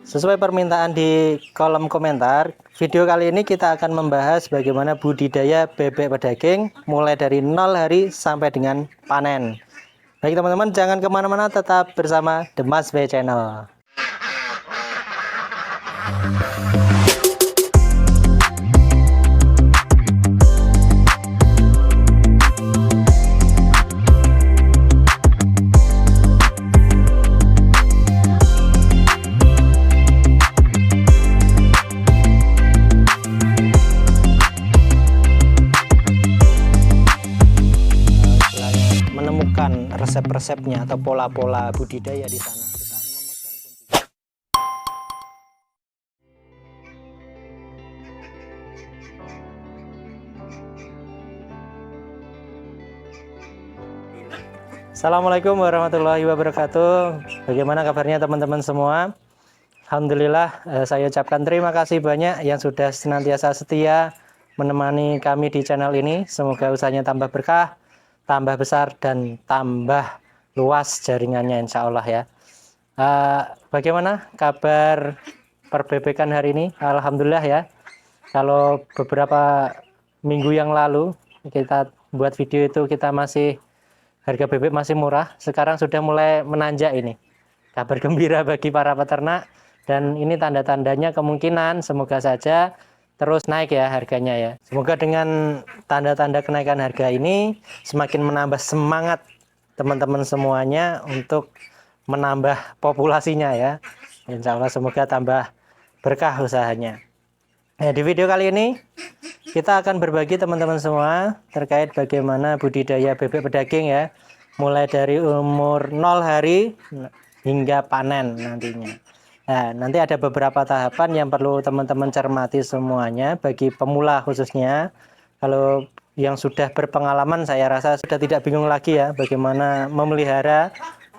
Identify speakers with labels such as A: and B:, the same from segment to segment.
A: Sesuai permintaan di kolom komentar, video kali ini kita akan membahas bagaimana budidaya bebek pedaging mulai dari 0 hari sampai dengan panen. Baik teman-teman, jangan kemana-mana, tetap bersama The Mas Bay Channel. Menemukan resep-resepnya atau pola-pola budidaya di sana. Assalamualaikum warahmatullahi wabarakatuh. Bagaimana kabarnya teman-teman semua? Alhamdulillah, saya ucapkan terima kasih banyak yang sudah senantiasa setia menemani kami di channel ini. Semoga usahanya tambah berkah, tambah besar, dan tambah luas jaringannya insya Allah ya. Bagaimana kabar perbebekan hari ini? Alhamdulillah ya. Kalau beberapa minggu yang lalu kita buat video itu kita masih harga bebek masih murah, sekarang sudah mulai menanjak ini. Kabar gembira bagi para peternak, dan ini tanda-tandanya kemungkinan semoga saja terus naik ya harganya ya. Semoga dengan tanda-tanda kenaikan harga ini semakin menambah semangat teman-teman semuanya untuk menambah populasinya ya. Insya Allah semoga tambah berkah usahanya. Nah, di video kali ini kita akan berbagi teman-teman semua terkait bagaimana budidaya bebek pedaging ya, mulai dari umur 0 hari hingga panen nantinya. Nah, nanti ada beberapa tahapan yang perlu teman-teman cermati semuanya bagi pemula khususnya. Kalau yang sudah berpengalaman saya rasa sudah tidak bingung lagi ya bagaimana memelihara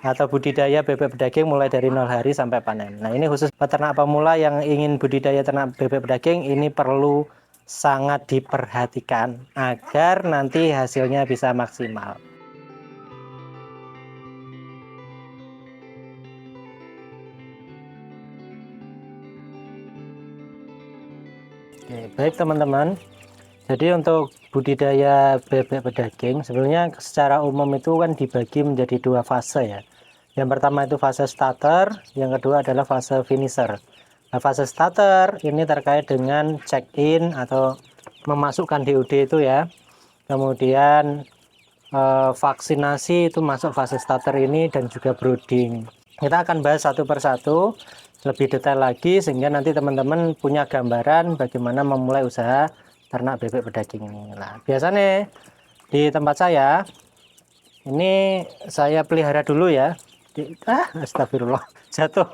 A: atau budidaya bebek pedaging mulai dari 0 hari sampai panen. Nah, ini khusus peternak pemula yang ingin budidaya ternak bebek pedaging, ini perlu sangat diperhatikan agar nanti hasilnya bisa maksimal. Oke, baik teman-teman. Jadi untuk budidaya bebek pedaging sebenarnya secara umum itu kan dibagi menjadi dua fase ya. Yang pertama itu fase starter, yang kedua adalah fase finisher. Nah, fase starter ini terkait dengan check-in atau memasukkan DOD itu ya. Kemudian vaksinasi itu masuk fase starter ini, dan juga brooding. Kita akan bahas satu persatu lebih detail lagi sehingga nanti teman-teman punya gambaran bagaimana memulai usaha ternak bebek pedaging ini. Nah, biasanya di tempat saya ini saya pelihara dulu ya. Astagfirullah, jatuh.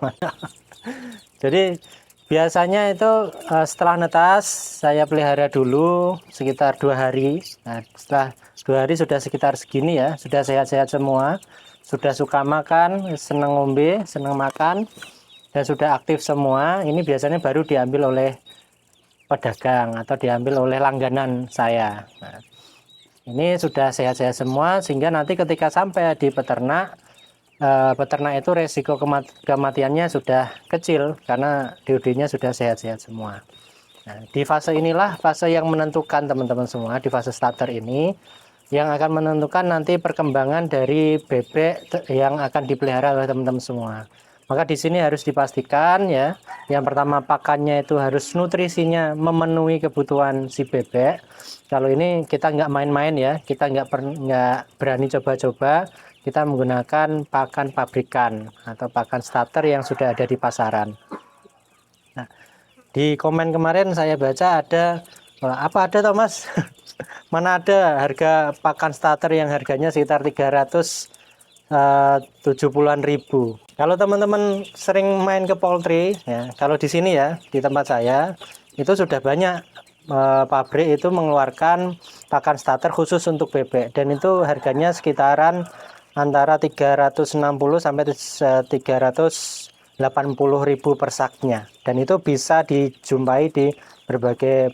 A: Jadi biasanya itu setelah netas saya pelihara dulu sekitar 2 hari. Nah, setelah 2 hari sudah sekitar segini ya, sudah sehat-sehat semua, sudah suka makan, senang ngombe, senang makan, dan sudah aktif semua. Ini biasanya baru diambil oleh pedagang atau diambil oleh langganan saya. Nah, ini sudah sehat-sehat semua sehingga nanti ketika sampai di peternak, peternak itu resiko kematiannya sudah kecil karena DOD-nya sudah sehat-sehat semua. Nah, di fase inilah fase yang menentukan teman-teman semua. Di fase starter ini yang akan menentukan nanti perkembangan dari bebek yang akan dipelihara oleh teman-teman semua. Maka di sini harus dipastikan ya, yang pertama pakannya itu harus nutrisinya memenuhi kebutuhan si bebek. Kalau ini kita nggak main-main ya, kita nggak berani coba-coba, kita menggunakan pakan pabrikan atau pakan starter yang sudah ada di pasaran. Nah, di komen kemarin saya baca ada, apa ada Thomas? Mana ada harga pakan starter yang harganya sekitar 370-an ribu. Kalau teman-teman sering main ke poultry ya, kalau di sini ya di tempat saya itu sudah banyak pabrik itu mengeluarkan pakan starter khusus untuk bebek, dan itu harganya sekitaran antara 360 sampai 380 ribu per saknya, dan itu bisa dijumpai di berbagai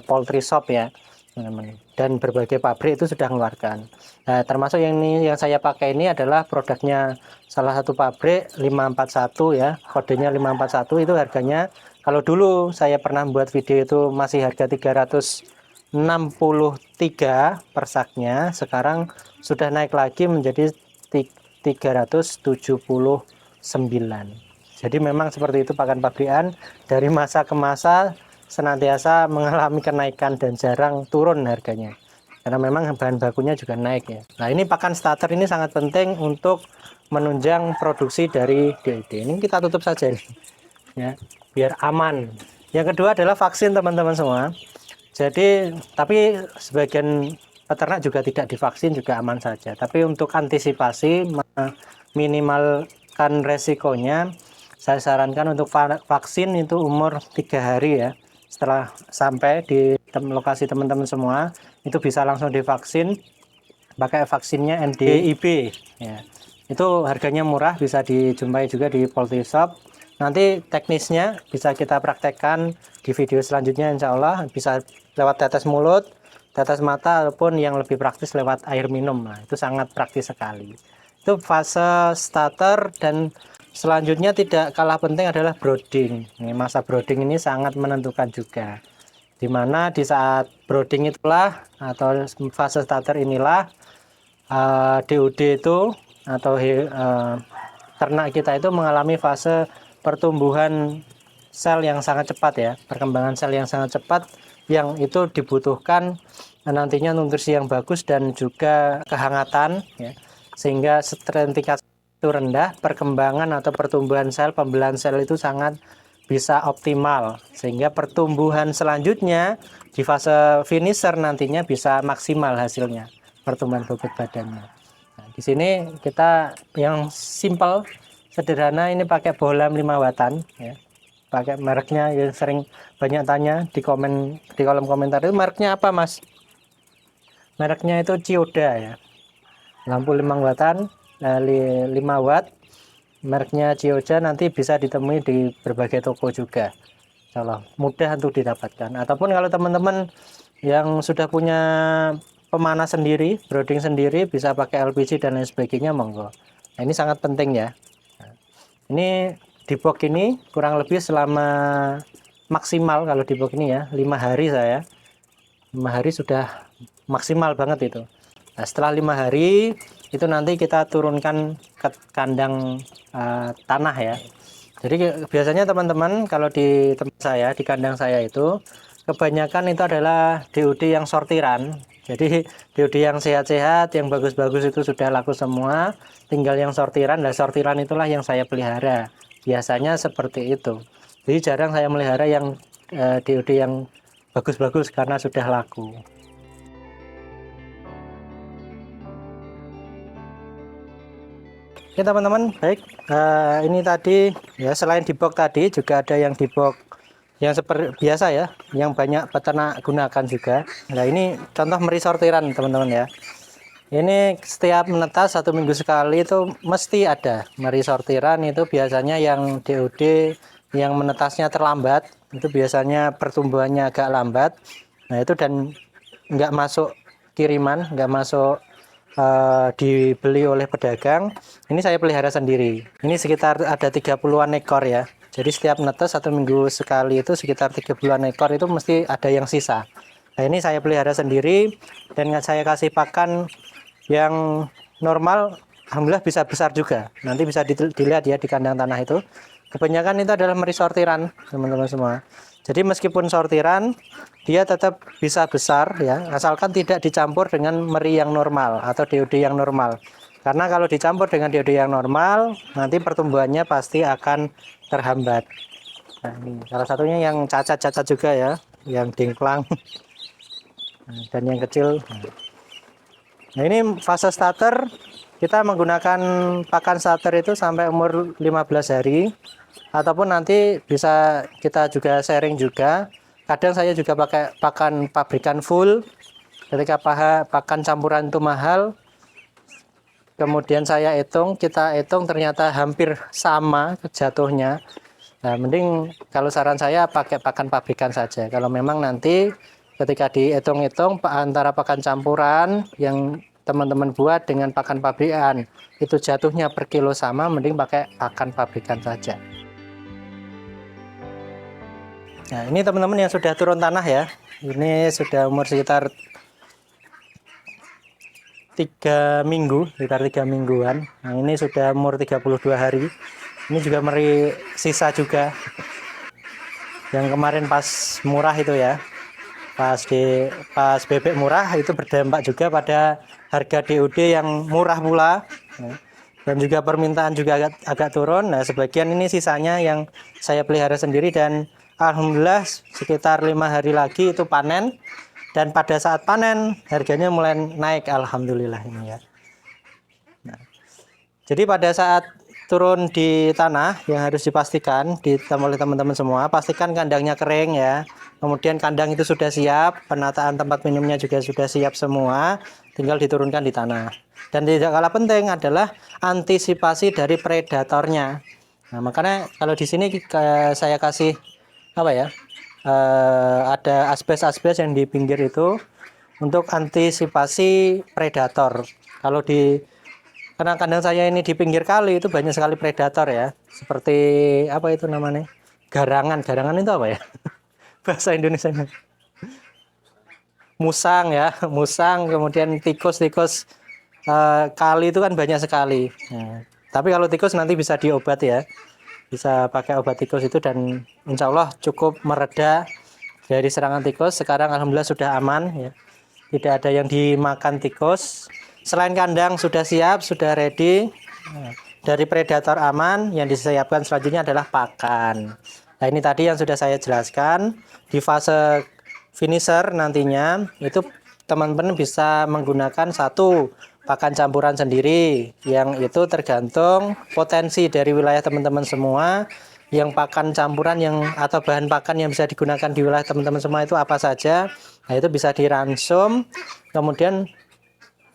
A: poultry shop ya teman-teman. dan berbagai pabrik itu sudah mengeluarkan. Nah, termasuk yang ini yang saya pakai ini adalah produknya salah satu pabrik 541 ya, kodenya 541. Itu harganya kalau dulu saya pernah buat video itu masih harga 363 per saknya, sekarang sudah naik lagi menjadi 379. Jadi memang seperti itu pakan pabrikan, dari masa ke masa senantiasa mengalami kenaikan dan jarang turun harganya. Karena memang bahan bakunya juga naik ya. Nah, ini pakan starter ini sangat penting untuk menunjang produksi dari DOD. Ini kita tutup saja nih, ya, biar aman. Yang kedua adalah vaksin teman-teman semua. Jadi, tapi sebagian peternak juga tidak divaksin juga aman saja. Tapi untuk antisipasi minimalkan resikonya, saya sarankan untuk vaksin itu umur 3 hari ya. Setelah sampai di lokasi teman-teman semua, itu bisa langsung divaksin pakai vaksinnya NDIB ya. Itu harganya murah, bisa dijumpai juga di poultry shop. Nanti teknisnya bisa kita praktekkan di video selanjutnya, insya Allah bisa lewat tetes mulut, tetes mata, ataupun yang lebih praktis lewat air minum. Nah, itu sangat praktis sekali. Itu fase starter, dan selanjutnya tidak kalah penting adalah brooding. Ini masa brooding ini sangat menentukan juga. Dimana di saat brooding itulah atau fase starter inilah DOD itu atau ternak kita itu mengalami fase pertumbuhan sel yang sangat cepat ya, perkembangan sel yang sangat cepat, yang itu dibutuhkan nantinya nutrisi yang bagus dan juga kehangatan ya, sehingga tingkat itu rendah, perkembangan atau pertumbuhan sel, pembelahan sel itu sangat bisa optimal, sehingga pertumbuhan selanjutnya di fase finisher nantinya bisa maksimal hasilnya, pertumbuhan bobot badannya. Nah, di sini kita yang simple, sederhana, ini pakai bohlam 5 watan ya. Pakai mereknya yang sering banyak tanya di kolom komentar, itu mereknya apa Mas? Mereknya itu Chiyoda ya. Lampu 5 watan, 5 watt. Mereknya Chiyoda, nanti bisa ditemui di berbagai toko juga. Insyaallah mudah untuk didapatkan. Ataupun kalau teman-teman yang sudah punya pemanas sendiri, brooding sendiri, bisa pakai LPG dan lain sebagainya, monggo. Nah, ini sangat penting ya. Ini di box ini kurang lebih selama maksimal, kalau di box ini ya 5 hari saya. 5 hari sudah maksimal banget itu. Nah, setelah 5 hari itu nanti kita turunkan ke kandang tanah ya. Jadi biasanya teman-teman kalau di tempat saya, di kandang saya itu kebanyakan itu adalah DOD yang sortiran. Jadi DOD yang sehat-sehat, yang bagus-bagus itu sudah laku semua, tinggal yang sortiran. Nah, sortiran itulah yang saya pelihara. Biasanya seperti itu. Jadi jarang saya melihara yang DOD yang bagus-bagus karena sudah laku. Oke teman-teman, baik, ini tadi ya, selain di box tadi juga ada yang di box yang seperti biasa ya, yang banyak peternak gunakan juga. Nah, ini contoh meri sortiran teman-teman ya. Ini setiap menetas 1 minggu sekali itu mesti ada meri sortiran. Itu biasanya yang DOD yang menetasnya terlambat, itu biasanya pertumbuhannya agak lambat. Nah, itu dan nggak masuk kiriman, nggak masuk dibeli oleh pedagang. Ini saya pelihara sendiri. Ini sekitar ada 30-an ekor ya. Jadi setiap netes 1 minggu sekali itu sekitar 30-an ekor itu mesti ada yang sisa. Nah, ini saya pelihara sendiri dan saya kasih pakan yang normal, alhamdulillah bisa besar juga. Nanti bisa dilihat ya di kandang tanah itu. Kebanyakan itu adalah meri sortiran teman-teman semua. Jadi meskipun sortiran, dia tetap bisa besar ya, asalkan tidak dicampur dengan meri yang normal atau DOD yang normal. Karena kalau dicampur dengan DOD yang normal, nanti pertumbuhannya pasti akan terhambat. Nah, ini salah satunya yang cacat-cacat juga ya, yang dingklang dan yang kecil. Nah, ini fase starter, kita menggunakan pakan starter itu sampai umur 15 hari. Ataupun nanti bisa kita juga sharing juga. Kadang saya juga pakai pakan pabrikan full. Ketika pakan campuran itu mahal, kemudian kita hitung ternyata hampir sama jatuhnya. Nah, mending kalau saran saya pakai pakan pabrikan saja. Kalau memang nanti ketika dihitung-hitung antara pakan campuran yang teman-teman buat dengan pakan pabrikan itu jatuhnya per kilo sama, mending pakai pakan pabrikan saja. Nah, ini teman-teman yang sudah turun tanah ya, ini sudah umur sekitar 3 minggu, sekitar 3 mingguan. Nah, ini sudah umur 32 hari. Ini juga meri sisa juga. Yang kemarin pas murah itu ya. Pas bebek murah itu berdampak juga pada harga DOD yang murah pula. Dan juga permintaan juga agak turun. Nah, sebagian ini sisanya yang saya pelihara sendiri dan alhamdulillah sekitar 5 hari lagi itu panen. Dan pada saat panen harganya mulai naik, alhamdulillah ini ya. Nah, jadi pada saat turun di tanah yang harus dipastikan oleh teman-teman semua, pastikan kandangnya kering ya. Kemudian kandang itu sudah siap, penataan tempat minumnya juga sudah siap semua, tinggal diturunkan di tanah. Dan tidak kalah penting adalah antisipasi dari predatornya. Nah, makanya kalau di sini saya kasih apa ya? Ada asbes-asbes yang di pinggir itu untuk antisipasi predator. Karena kandang saya ini di pinggir kali itu banyak sekali predator ya. Seperti apa itu namanya? Garangan. Garangan itu apa ya? Bahasa Indonesia. Musang ya, musang, kemudian tikus kali itu kan banyak sekali. Nah, tapi kalau tikus nanti bisa diobat ya. Bisa pakai obat tikus itu dan insya Allah cukup mereda dari serangan tikus. Sekarang alhamdulillah sudah aman ya. Tidak ada yang dimakan tikus. Selain kandang sudah siap, sudah ready. Dari predator aman, yang disiapkan selanjutnya adalah pakan. Nah, ini tadi yang sudah saya jelaskan. Di fase finisher nantinya itu teman-teman bisa menggunakan satu pakan campuran sendiri, yang itu tergantung potensi dari wilayah teman-teman semua. Yang pakan campuran atau bahan pakan yang bisa digunakan di wilayah teman-teman semua itu apa saja. Nah, itu bisa diransum, kemudian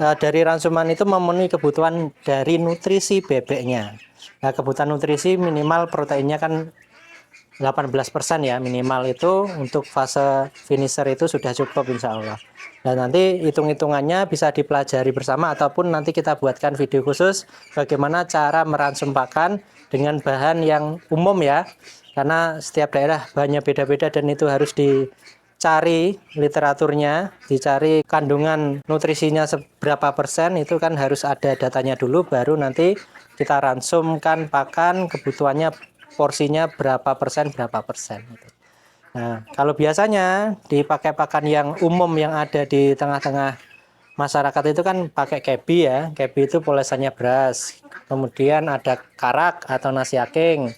A: dari ransuman itu memenuhi kebutuhan dari nutrisi bebeknya. Nah, kebutuhan nutrisi minimal proteinnya kan 18% ya, minimal itu untuk fase finisher itu sudah cukup insya Allah. Dan nanti hitung-hitungannya bisa dipelajari bersama ataupun nanti kita buatkan video khusus bagaimana cara meransum pakan dengan bahan yang umum ya. Karena setiap daerah bahannya beda-beda dan itu harus dicari literaturnya, dicari kandungan nutrisinya seberapa persen, itu kan harus ada datanya dulu, baru nanti kita ransumkan pakan kebutuhannya porsinya berapa persen. Nah, kalau biasanya dipakai pakan yang umum yang ada di tengah-tengah masyarakat itu kan pakai kebi ya. Kebi itu polesannya beras. Kemudian ada karak atau nasi aking.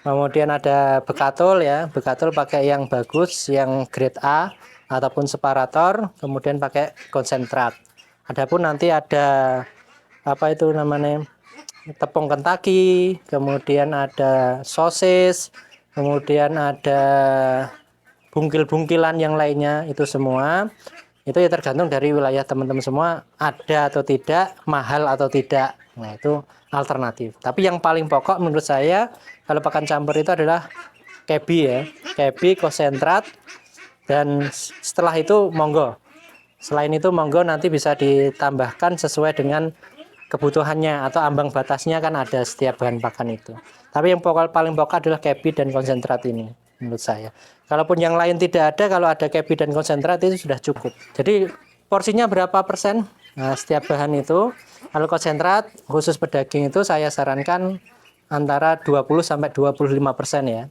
A: Kemudian ada bekatul ya. Bekatul pakai yang bagus, yang grade A ataupun separator. Kemudian pakai konsentrat. Adapun nanti ada apa itu namanya? Tepung Kentucky, kemudian ada sosis, kemudian ada bungkil-bungkilan yang lainnya, itu semua itu ya tergantung dari wilayah teman-teman semua, ada atau tidak, mahal atau tidak. Nah, itu alternatif. Tapi yang paling pokok menurut saya kalau pakan campur itu adalah kebi ya, kebi, konsentrat, dan setelah itu monggo. Selain itu monggo nanti bisa ditambahkan sesuai dengan kebutuhannya atau ambang batasnya kan ada setiap bahan pakan itu. Tapi yang paling pokok adalah kebi dan konsentrat ini menurut saya. Kalaupun yang lain tidak ada, kalau ada kebi dan konsentrat itu sudah cukup. Jadi porsinya berapa persen? Nah, setiap bahan itu. Kalau konsentrat khusus pedaging itu saya sarankan antara 20 sampai 25% ya.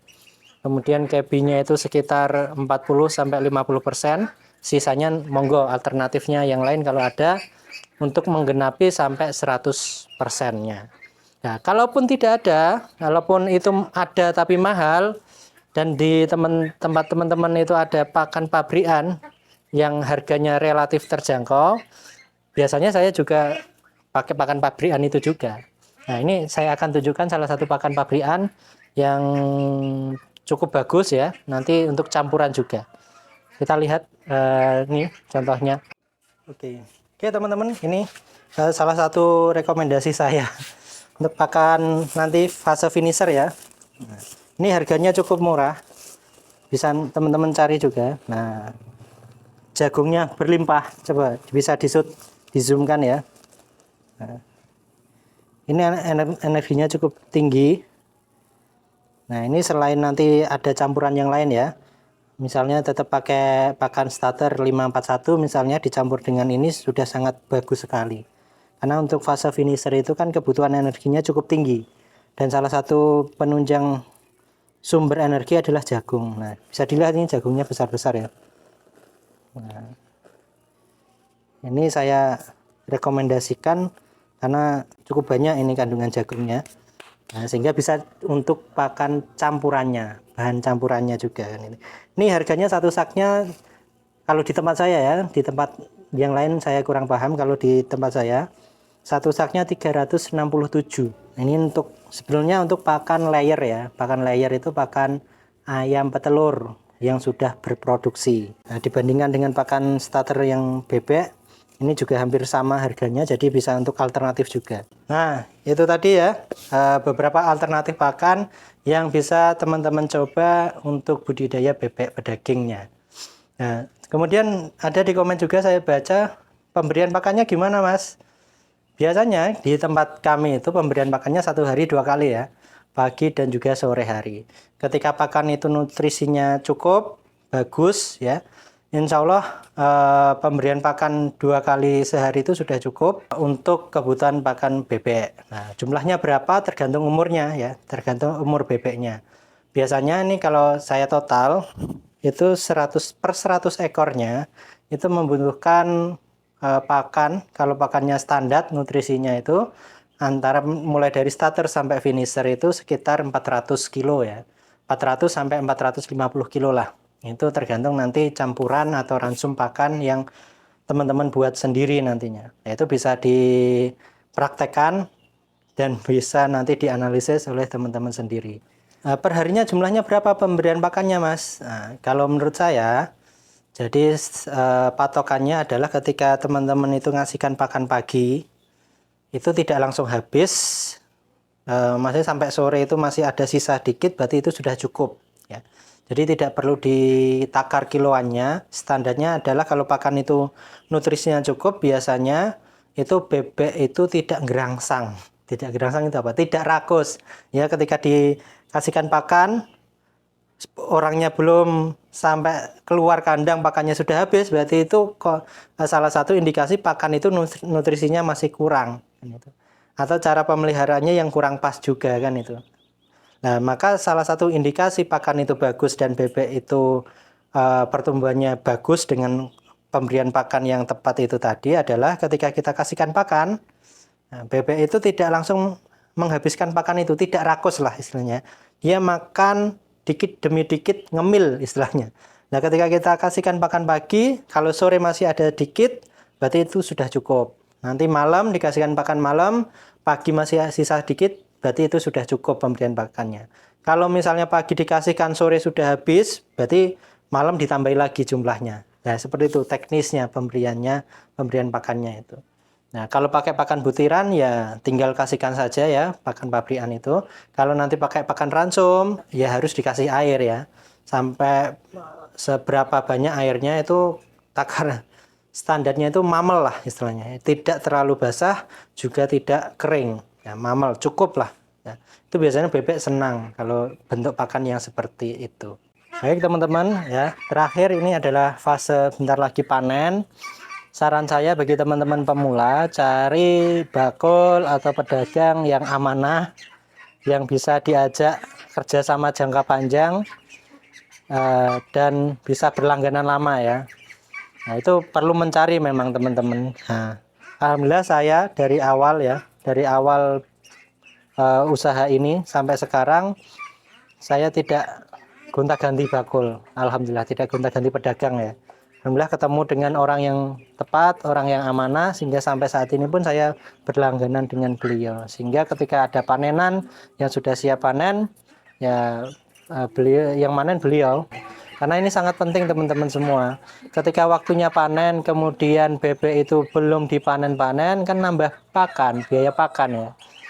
A: Kemudian kebinya itu sekitar 40 sampai 50%. Sisanya monggo alternatifnya yang lain kalau ada, untuk menggenapi sampai 100%-nya. Nah, kalaupun tidak ada, kalaupun itu ada tapi mahal, dan di tempat teman-teman itu ada pakan pabrikan yang harganya relatif terjangkau, biasanya saya juga pakai pakan pabrikan itu juga. Nah, ini saya akan tunjukkan salah satu pakan pabrikan yang cukup bagus ya, nanti untuk campuran juga. Kita lihat ini contohnya. Oke teman-teman, ini salah satu rekomendasi saya untuk pakan nanti fase finisher ya. Nah, ini harganya cukup murah, bisa teman-teman cari juga. Nah, jagungnya berlimpah. Coba bisa di-zoomkan ya. Nah, ini energinya cukup tinggi. Nah, ini selain nanti ada campuran yang lain ya. Misalnya tetap pakai pakan starter 541 misalnya dicampur dengan ini sudah sangat bagus sekali. Karena untuk fase finisher itu kan kebutuhan energinya cukup tinggi. Dan salah satu penunjang sumber energi adalah jagung. Nah, bisa dilihat ini jagungnya besar-besar ya. Nah, ini saya rekomendasikan karena cukup banyak ini kandungan jagungnya. Nah, sehingga bisa untuk pakan campurannya, bahan campurannya juga. Ini harganya satu saknya kalau di tempat saya ya, di tempat yang lain saya kurang paham. Kalau di tempat saya satu saknya 367. Ini untuk sebelumnya untuk pakan layer ya. Pakan layer itu pakan ayam petelur yang sudah berproduksi. Nah, dibandingkan dengan pakan starter yang bebek, ini juga hampir sama harganya, jadi bisa untuk alternatif juga. Nah, itu tadi ya beberapa alternatif pakan yang bisa teman-teman coba untuk budidaya bebek pedagingnya. Nah, kemudian ada di komen juga saya baca, pemberian pakannya gimana Mas? Biasanya di tempat kami itu pemberian pakannya 1 hari 2 kali ya, pagi dan juga sore hari. Ketika pakan itu nutrisinya cukup, bagus ya, insya Allah pemberian pakan 2 kali sehari itu sudah cukup untuk kebutuhan pakan bebek. Nah, jumlahnya berapa tergantung umurnya ya, tergantung umur bebeknya. Biasanya ini kalau saya total itu 100 per 100 ekornya itu membutuhkan pakan, kalau pakannya standar nutrisinya itu antara mulai dari starter sampai finisher itu sekitar 400 kilo ya, 400 sampai 450 kilo lah. Itu tergantung nanti campuran atau ransum pakan yang teman-teman buat sendiri nantinya. Nah, itu bisa dipraktekkan dan bisa nanti dianalisis oleh teman-teman sendiri. Perharinya jumlahnya berapa pemberian pakannya Mas? Nah, kalau menurut saya jadi patokannya adalah ketika teman-teman itu ngasihkan pakan pagi itu tidak langsung habis, masih sampai sore itu masih ada sisa dikit, berarti itu sudah cukup ya. Jadi tidak perlu ditakar kiloannya. Standarnya adalah kalau pakan itu nutrisinya cukup, biasanya itu bebek itu tidak gerangsang. Tidak gerangsang itu apa? Tidak rakus. Ya, ketika dikasihkan pakan orangnya belum sampai keluar kandang pakannya sudah habis, berarti itu salah satu indikasi pakan itu nutrisinya masih kurang gitu. Atau cara pemeliharaannya yang kurang pas juga kan itu. Nah, maka salah satu indikasi pakan itu bagus dan bebek itu pertumbuhannya bagus dengan pemberian pakan yang tepat itu tadi adalah ketika kita kasihkan pakan, nah, bebek itu tidak langsung menghabiskan pakan itu, tidak rakus lah istilahnya. Dia makan dikit demi dikit, ngemil istilahnya. Nah, ketika kita kasihkan pakan pagi, kalau sore masih ada dikit, berarti itu sudah cukup. Nanti malam dikasihkan pakan malam, pagi masih sisa dikit, berarti itu sudah cukup pemberian pakannya. Kalau misalnya pagi dikasihkan, sore sudah habis, berarti malam ditambahi lagi jumlahnya. Nah, seperti itu teknisnya pemberian pakannya itu. Nah, kalau pakai pakan butiran ya tinggal kasihkan saja ya pakan pabrikan itu. Kalau nanti pakai pakan ransum ya harus dikasih air ya. Sampai seberapa banyak airnya itu takar standarnya itu mamel lah istilahnya. Tidak terlalu basah juga tidak kering. Ya, mamel cukup lah. Ya, itu biasanya bebek senang kalau bentuk pakan yang seperti itu. Baik teman-teman ya, terakhir ini adalah fase bentar lagi panen. Saran saya bagi teman-teman pemula, cari bakul atau pedagang yang amanah, yang bisa diajak kerjasama jangka panjang, dan bisa berlangganan lama ya. Nah, itu perlu mencari memang teman-teman. Nah, alhamdulillah saya dari awal ya, dari awal usaha ini sampai sekarang, saya tidak gonta-ganti bakul. Alhamdulillah tidak gonta-ganti pedagang ya. Alhamdulillah ketemu dengan orang yang tepat, orang yang amanah, sehingga sampai saat ini pun saya berlangganan dengan beliau. Sehingga ketika ada panenan yang sudah siap panen, ya beliau yang manen beliau. Karena ini sangat penting teman-teman semua. Ketika waktunya panen, kemudian bebek itu belum dipanen-panen, kan nambah pakan, biaya pakan ya.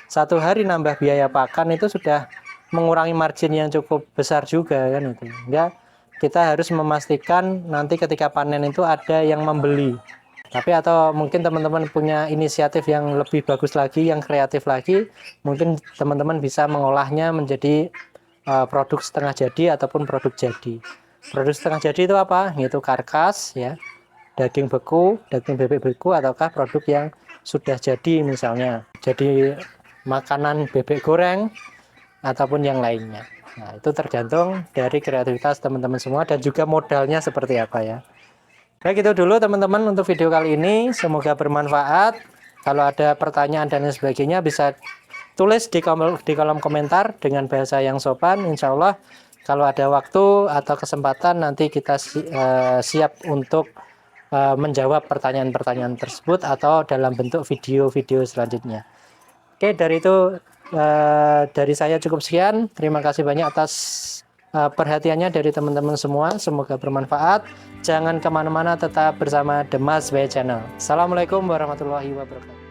A: 1 hari nambah biaya pakan itu sudah mengurangi margin yang cukup besar juga kan itu. Enggak. kita harus memastikan nanti ketika panen itu ada yang membeli. Tapi atau mungkin teman-teman punya inisiatif yang lebih bagus lagi, yang kreatif lagi, mungkin teman-teman bisa mengolahnya menjadi produk setengah jadi ataupun produk jadi. Produk setengah jadi itu apa? Yaitu karkas ya, daging beku, daging bebek beku, ataukah produk yang sudah jadi misalnya. Jadi makanan bebek goreng ataupun yang lainnya. Nah, itu tergantung dari kreativitas teman-teman semua dan juga modalnya seperti apa ya. Baik, itu dulu teman-teman untuk video kali ini. Semoga bermanfaat. Kalau ada pertanyaan dan lain sebagainya bisa tulis di kolom komentar dengan bahasa yang sopan. Insya Allah kalau ada waktu atau kesempatan nanti kita siap untuk menjawab pertanyaan-pertanyaan tersebut atau dalam bentuk video-video selanjutnya. Oke, dari saya cukup sekian. Terima kasih banyak atas perhatiannya dari teman-teman semua. Semoga bermanfaat. Jangan kemana-mana, tetap bersama The Mas Bay Channel. Assalamualaikum warahmatullahi wabarakatuh.